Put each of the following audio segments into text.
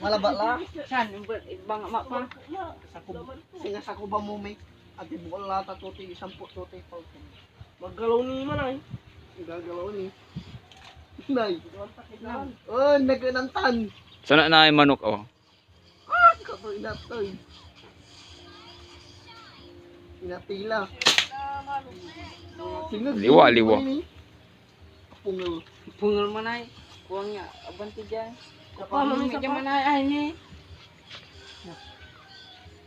Malaba la. San, ibang ama pa. Sinasako ba mo may ati bukol lata tuti, 10 tuti pa. Maggalaw ni man ay. Gagalaw ni. Nay. Oh, nagkanantan. Sana na yung manok oh. Kato inatoy. Inatila. Sinag. Liwa, liwa. Pungol. Pungal man ay. Kuwang nga, abanti dyan. Kapal man Medyo man ay ni.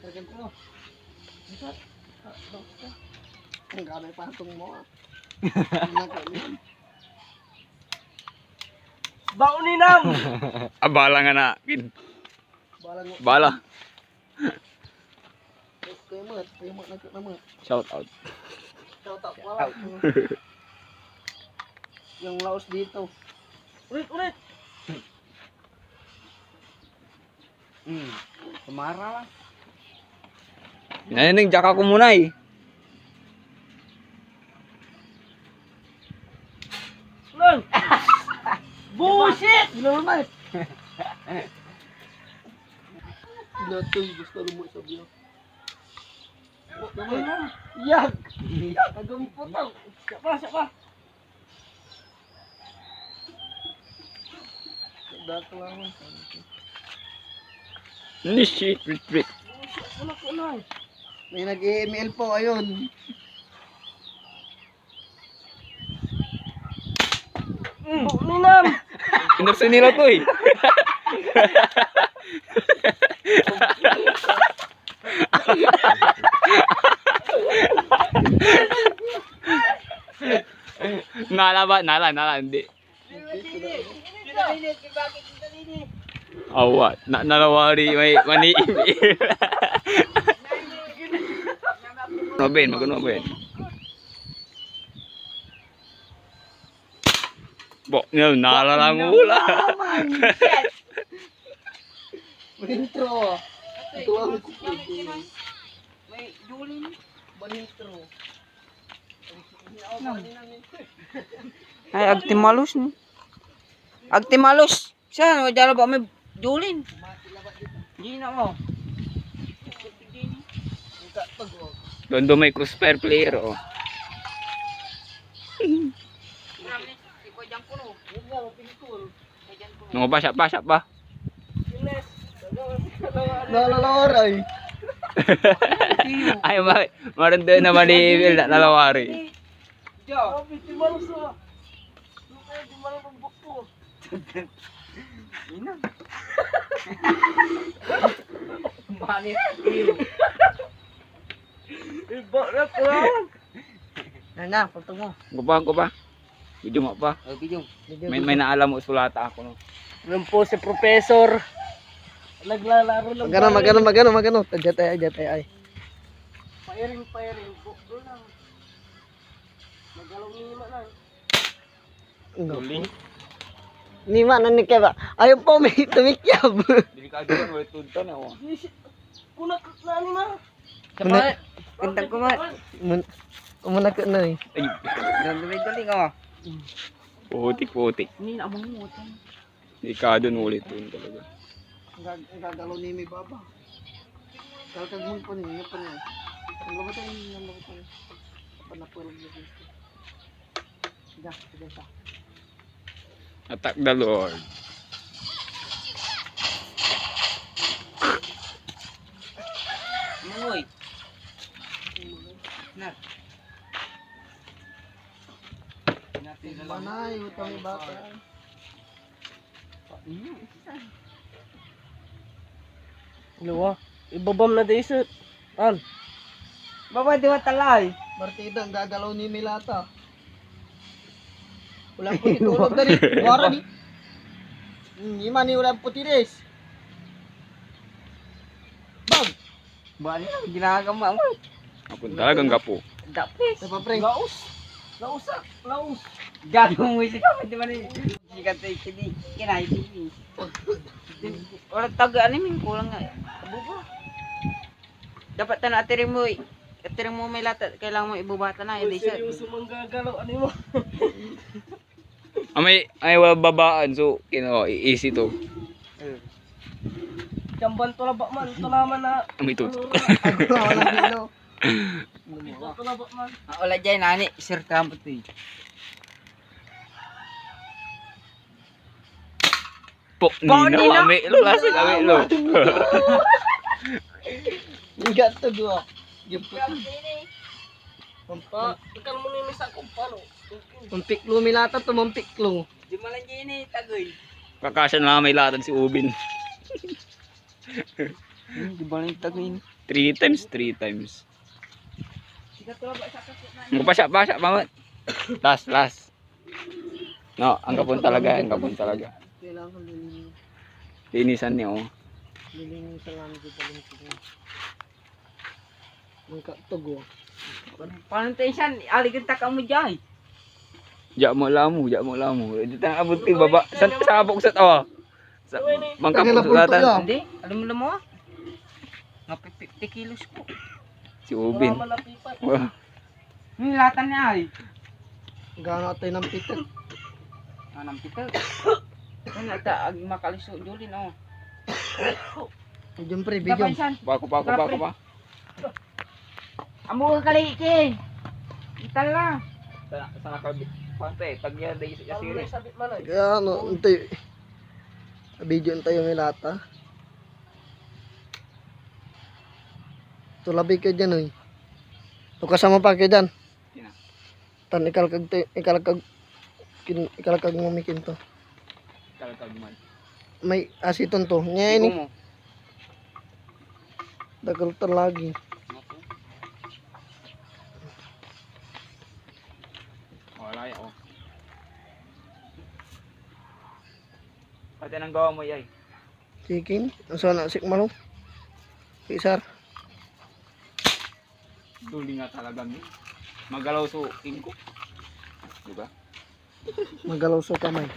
Tergan ko. Ang gamay patong mo. Baon ni nam. Abala nga na. Balang Bala. kayo mo nagkakama. Shout out. Shout out wala. Yung laos dito. Ulit. Kumara lang. Naning jaka ko muna eh. Lang. Bullshit. Normal. Nato gusto mo sabihin. Yak. Agam putang. Siapa? Dato lang. Ini shit, retreat. Una. May nag-email po ayun. Baon ni nam. Pinarsin nila to eh. Nala, hindi. Awat, nalawari may mani. Noben, magano ben. Bo, nalalang ula. Intro. Ito ang May julin. intro. Ay, agtimalus ni. Agtimalus. Saan? Wajala ba may julin? Hindi na mo. Doon may crossfire player oh. Nung ba siya pa. Nalalawaray. Ay, maroon doon naman ni Will na nalawari. Jo. Piti malos na. Lupa di malang pambukto. Ina. Mani. Iba na lang. Na, foto mo. Ko pa. Video mo pa. Oh, video. May naalam mo sulata ako no. Yan po si Professor. Naglalaro lang. Magano. Jatay ay. Firing. Bukdo lang. Magalaw ni man lang. Uli. Ni mana ni kaya ba? Ayaw po may tumikyab. Delikado kan wala tunta na oh. Kuna na ni ma. Sabay. Kentang kumat. Umuna ka na eh. Ay, Dali ko. putik. Ni na mo mo. Delikado no ulit tun talaga. Ang gagalaw ni may baba. Kalkag mo pa niya pa niya. Ang labatay ng labatay. Panapulang niya dito. Sige. Attack the Lord. Mangoy. Na. Manay, utang ni bata. Luwa. Ibabam na desert. An. Baba di talay. Partida ang gagalaw ni Milata. Ulang puti tulog na rin. Wara ni. Ima ni ulang puti res. Bang! Bali ginagama mo. Ako talagang gapo. Dapis. Sa papre. Laus. Gago mo si ka di man si ka tay kini kinay di. Wala taga ani min kulang nga. Abuba. Dapat tan atiring mo may lata kailangan mo ibubata na hindi siya. Seryoso mang gagalaw ani mo. Ay wala babaan so easy to. Jamban to laba man. Ito naman na. May tutok. Ako na walang dilo. Ito laba man. Wala dyan, nani. Sir, kamot eh. Po, Nino. Nino. Ame, lo, klase ame, lo. Igat to dua. Pa, ikan mo ni misa kung paano. Mampiklo milata to mampiklo. Di malang dyan eh, tagoy. Kakasya na may latag si Ubin. Di malang tagoy. 3 times, 3 times. Sikat to ba sa kapit na. Magpasya, pamat. Last. No, ang kapon talaga, ang kapon talaga. Kailangan lilinis. Linisan niya, oh. Lilinisan lang dito paling tingin. Magkatugo. Paano tayo siyan? Aligan ka mo dyan. Jak mo lamu. Dito ang abot ti baba. Sa abok sa tawa. Sa mangkapok sa latan. Hindi, alam mo lang mo ah. Nga 50 kilos ko. Si Ubin. Naman na pipa. Wah, Yung latan niya ay. Gano'n tayo ng pitik. Anong pito? Ano ata, ag makaliso julin oh. Diyan pre, video. Dapan siyan. Bako pa. Amo ka kali ki. Ital lang. Sa nakabit. Pante, tagya dahil sa Ang siri. may sabit man ay. Kaya ano, untay. Video tayo may lata. Tulabi ka dyan, oy. To kasama pa ka dyan. Sina? Tan ikalakag mumikin to. Kalakag man. May asiton to. Nya ini mo. dagal to lagi. Wala yan, oh. Pati nang gawa mo yay. Chicken, asa na sikmalo. Pisar. Duli nga talaga mi. Magalaw so tingko. Diba? Magalaw sa kamay.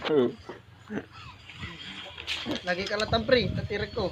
Lagi kalatang pre, tatirek ko.